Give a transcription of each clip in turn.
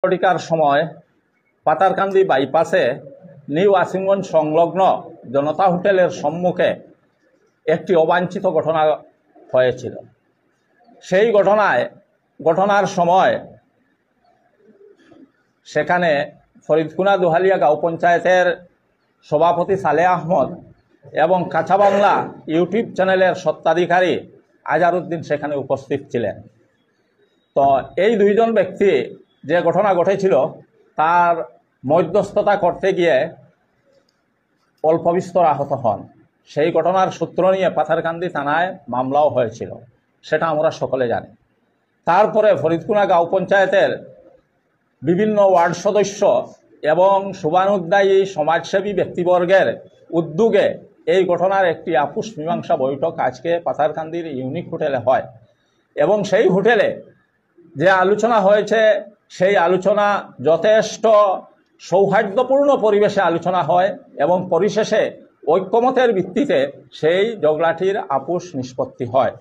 ঘটিকার সময় পাতারকান্দি বাইপাসে নিউ আসিমগঞ্জ সংলগ্ন জনতা হোটেলের সম্মুখে একটি অবাঞ্ছিত ঘটনা হয়েছিল। সেই ঘটনার সময় সেখানে ফরিদকুনা দুহালিয়া গাঁও পঞ্চায়েতের সভাপতি সালেহ আহমদ এবং কাঁচা বাংলা ইউটিউব চ্যানেলের স্বত্বাধিকারী আজহারউদ্দিন সেখানে উপস্থিত ছিলেন। তো এই দুইজন ব্যক্তি যে ঘটনা ঘটেছিল তার মধ্যস্থতা করতে গিয়ে অল্প বিস্তর আহত হন। সেই ঘটনার সূত্র নিয়ে পাথারকান্দি থানায় মামলাও হয়েছিল, সেটা আমরা সকলে জানি। তারপরে ফরিদকুনা গাঁও পঞ্চায়েতের বিভিন্ন ওয়ার্ড সদস্য এবং শুভানুদ্দায়ী সমাজসেবী ব্যক্তিবর্গের উদ্যোগে এই ঘটনার একটি আপোষ মীমাংসা বৈঠক আজকে পাথারকান্দির ইউনিক হোটেলে হয় এবং সেই হোটেলে যে আলোচনা হয়েছে সেই আলোচনা যথেষ্ট সৌহার্দ্যপূর্ণ পরিবেশে আলোচনা হয় এবং পরিশেষে ঐক্যমতের ভিত্তিতে সেই ঝগড়াটির আপোষ নিষ্পত্তি হয়।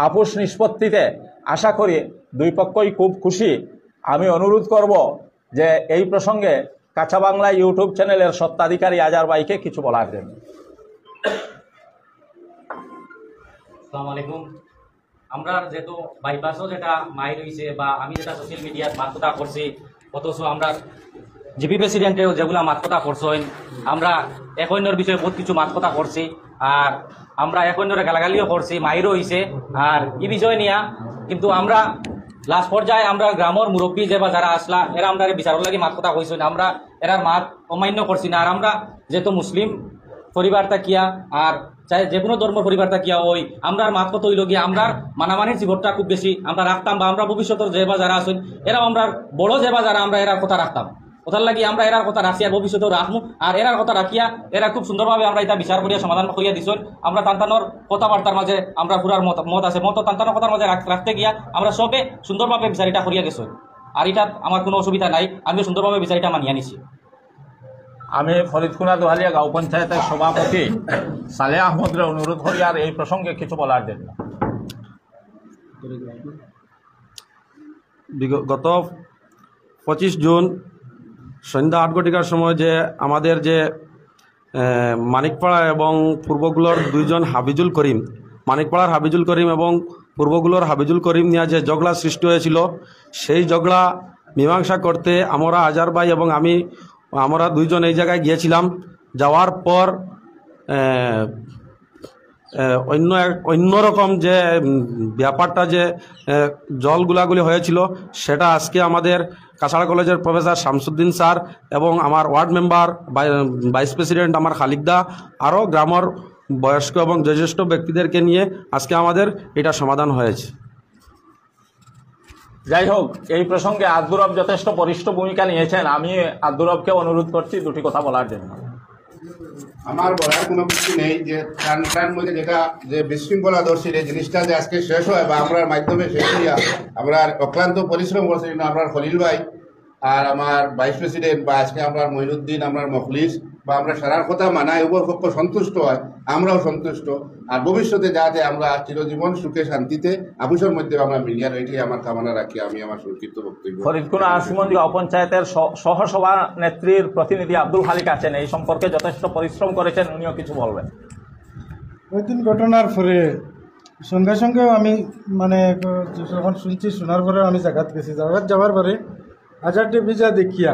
আপোষ নিষ্পত্তিতে আশা করি দুই পক্ষই খুব খুশি। আমি অনুরোধ করব যে এই প্রসঙ্গে কাঁচা বাংলা ইউটিউব চ্যানেলের স্বত্বাধিকারী আজহার ভাইকে কিছু বলার জন্য। আসসালামু আলাইকুম। আমরা যেহেতু বাইপাসও যেটা মাই রয়েছে বা আমি যেটা সোশ্যাল মিডিয়ার মাতকতা করছি, অথচ আমরা জিপি প্রেসিডেন্টেও যেগুলো মাতকতা করছেন, আমরা এক অন্যর বিষয়ে বহুত কিছু মাতকতা করছি, আর আমরা এক অন্যরে গালাগালিও করছি, মাইরও হয়েছে। আর এই বিষয় নিয়ে কিন্তু আমরা লাস্ট পর্যায়ে আমরা গ্রামের মুরব্বী যে বা যারা আসলা এরা আমরা বিচারের লাগে মাতকতা কইছেন, আমরা এরার মাত অমান্য করছি না। আর আমরা যেহেতু মুসলিম পরিবার থাকিয়া আর চাই যে কোনো ধর্ম পরিবার থাকিয়া ওই আমরা মাত কত হইল গিয়ে আমরা মানামানির জীবনটা খুব বেশি আমরা রাখতাম, বা আমরা ভবিষ্যতের যে বা যারা আছেন এরাও আমরা বড় যে বা যারা আমরা এরার কথা রাখতাম, ওটার লাগি আমরা এরার কথা রাখি আর ভবিষ্যতেও রাখবো। আর এরার কথা রাখিয়া এরা খুব সুন্দরভাবে আমরা এটা বিচার করিয়া সমাধান করিয়া দিচ্ছেন। আমরা তান্তানোর কথাবার্তার মাঝে আমরা পুরার মত আছে মত তান্তানোর কথার মাঝে রাখতে গিয়া আমরা সবে সুন্দরভাবে বিচারিটা করিয়া গেছেন। আর এটা আমার কোনো অসুবিধা নাই, আমি সুন্দরভাবে বিচারিটা মানিয়ে নিছি। আমি ফরিদকুনা দুহালিয়া গাঁও পঞ্চায়েতের সভাপতি সালেহ আহমদের অনুরোধ করি আর এই প্রসঙ্গে কিছু বলার জন্য। গত 25 জুন সন্ধ্যা 8 ঘটিকার সময় যে আমাদের যে মানিকপাড়া এবং পূর্বগুলোর দুইজন হাবিজুল করিম, মানিকপাড়ার হাবিজুল করিম এবং পূর্বগুলোর হাবিজুল করিম নিয়ে যে ঝগড়া সৃষ্টি হয়েছিল, সেই ঝগড়া মীমাংসা করতে আমরা আজহার ভাই এবং আমরা দুইজন এই জায়গায় গিয়েছিলাম। যাওয়ার পর অন্যরকম যে ব্যাপারটা যে জল গুলাগুলি হয়েছিল সেটা আজকে আমাদের কাছাড়া কলেজের প্রফেসর শামসুদ্দিন স্যার এবং আমার ওয়ার্ড মেম্বার ভাইস প্রেসিডেন্ট আমার খালিকদা আরও গ্রামের বয়স্ক এবং জ্যেষ্ঠ ব্যক্তিদেরকে নিয়ে আজকে আমাদের এটা সমাধান হয়েছে। যাই হোক, এই প্রসঙ্গে আব্দুর রব যথেষ্ট বরিষ্ঠ ভূমিকা নিয়েছেন। আমি আব্দুর রবকে অনুরোধ করছি দুটি কথা বলার জন্য। আমার বলার কোনো কিছু নেই যে ত্রাণ মধ্যে যেটা যে বিশৃঙ্খলা দর্শীর এই জিনিসটা যে আজকে শেষ হয় বা আমরা মাধ্যমে শেষ হইয়া আমরা অক্লান্ত পরিশ্রম করছি আমরা খলিল ভাই আর আমার ভাইস প্রেসিডেন্ট বা আজকে আমরা মঈনুদ্দিন আমরা মখলিস বা আমরা সারার কথা মানায় উভয় পক্ষ সন্তুষ্ট হয়, আমরাও সন্তুষ্ট। আর ভবিষ্যতে যাতে আমরা চিরজীবন সুখে শান্তিতে আপুষের মধ্যে আমরা মিলিয়ার, এটি আমার কামনা রাখি আমি আমার সংক্ষিপ্ত বক্তব্য। ফরিদকুনা আসিমগঞ্জ গাঁও পঞ্চায়েতের সহসভা নেত্রীর প্রতিনিধি আব্দুল খালিক আছেন, এই সম্পর্কে যথেষ্ট পরিশ্রম করেছেন, উনিও কিছু বলবেন। ওই দিন ঘটনার পরে সঙ্গে সঙ্গে আমি যখন শুনছি, শোনার পরে আমি জায়গাত গেছি। জায়গাত যাওয়ার পরে আজহারটি ভিজা দেখিয়া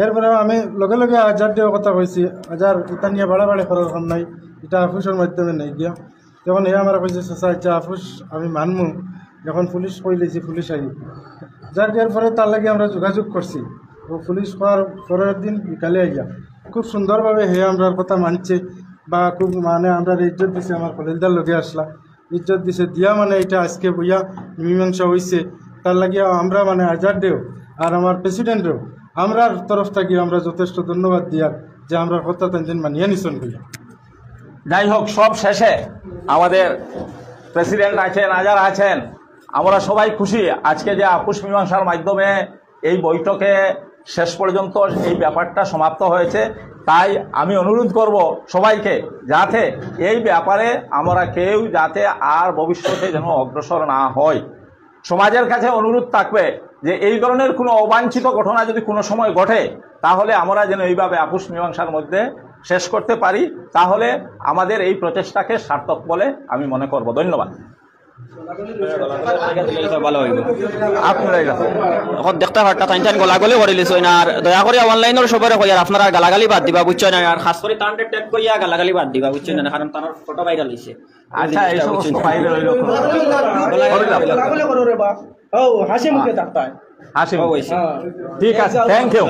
এরপরে আমি লগে লগে আজহারটিও কথা কইছি, আজহার এটা নিয়ে বাড়াবাড়ি করার কারণ নাই, এটা আফুসের মাধ্যমে নেই গিয়া। তখন এ আমার কইছে চাচা ইচ্ছা আফুস আমি মানমু, যখন পুলিশ কই লেছি পুলিশ আই যার দেওয়ার পরে তার লাগে আমরা যোগাযোগ করছি। ও পুলিশ করার পরের দিন বিকালে আইয়া খুব সুন্দরভাবে হে আমরার কথা মানছে বা খুব আমরা ইজ্জত দিছে, আমার কলেজদার লগে আসলা ইজ্জত দিছে দিয়া এটা আজকে বইয়া মীমাংসা হয়েছে। তার লাগিয়া আমরা আজহার দেও আর আমার প্রেসিডেন্টও আমরার তরফ থেকে আমরা যথেষ্ট ধন্যবাদ দিয়ার যে আমরা কথা তিন মানিয়ে নিছেন বইয়া। যাই হোক, সব শেষে আমাদের প্রেসিডেন্ট আছেন, আজহার আছেন, আমরা সবাই খুশি আজকে যে আপোষ মীমাংসার মাধ্যমে এই বৈঠকে শেষ পর্যন্ত এই ব্যাপারটা সমাপ্ত হয়েছে। তাই আমি অনুরোধ করব সবাইকে যাতে এই ব্যাপারে আমরা কেউ যাতে আর ভবিষ্যতে যেন অগ্রসর না হয়। সমাজের কাছে অনুরোধ থাকবে যে এই ধরনের কোনো অবাঞ্ছিত ঘটনা যদি কোনো সময় ঘটে তাহলে আমরা যেন এইভাবে আপোষ মীমাংসার মধ্যে শেষ করতে পারি, তাহলে আমাদের এই প্রচেষ্টাকে সার্থক বলে আমি মনে করব। ধন্যবাদ। ভালো হইব আপনারাই এখন দেখতে পারতা তাই গলাগলি করে লিছই না, আর দয়া করে অনলাইনের সবাই কই আর আপনারা গালাগালি বাদ দিবা বুঝছো না, আর খাস করে তান্ডে ট্যাগ করিয়া গালাগালি বাদ দিবা বুঝছো না, কারণ তার ফটো ভাইরাল হইছে। আচ্ছা, এই সমস্ত বাইরে রইল হাসি মুখে থাকতে হয়। হাসি, ঠিক আছে, থ্যাংক ইউ।